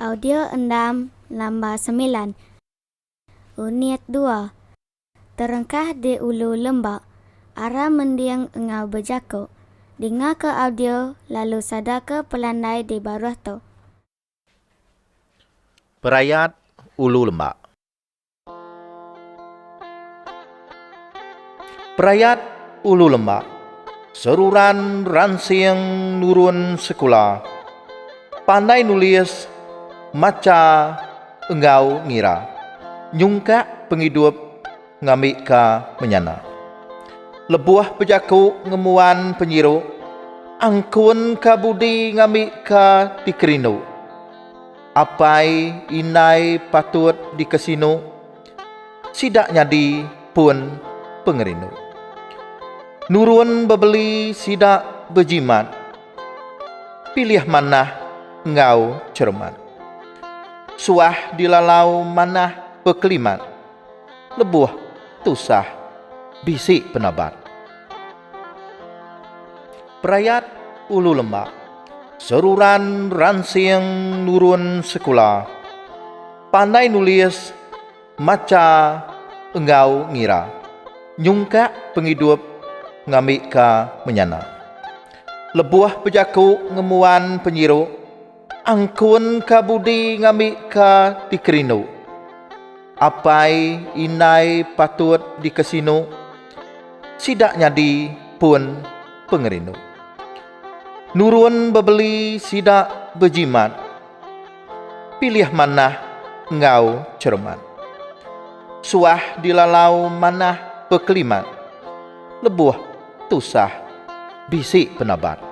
Audio endam lambar 9. Unit 2. Terengkah di ulu lembak, arah mendiang engau berjakuk. Dengar ke audio lalu sadar ke pelandai di bawah tu. Perayat Ulu Lembak. Perayat Ulu Lembak, seruran ransing nurun sekolah, pandai nulis maca engau ngira, nyungka penghidup ngamik ka menyana. Lebuah pejaku ngemuan penyiru, angkun ka budi ngamik ka dikerinu. Apai inai patut dikesinu, sidak nyadi pun pengerinu. Nurun bebeli sidak berjimat, pilih manah engau cermat. Suah dilalau manah berkelimat, lebuh tusah bisik penabat. Perayat Ulu Lembak, seruran ransing nurun sekolah, pandai nulis maca engau ngira, nyungka penghidup ngamik ka menyana. Lebuah pejaku ngemuan penyiru, angkun ka budi ngamik ka dikerinu. Apai inai patut dikesinu, sidak nyadi pun pengerinu. Nurun bebeli sidak berjimat, pilih manah engau cermat. Suah dilalau manah berkelimat, lebuh tusah bisik penabat.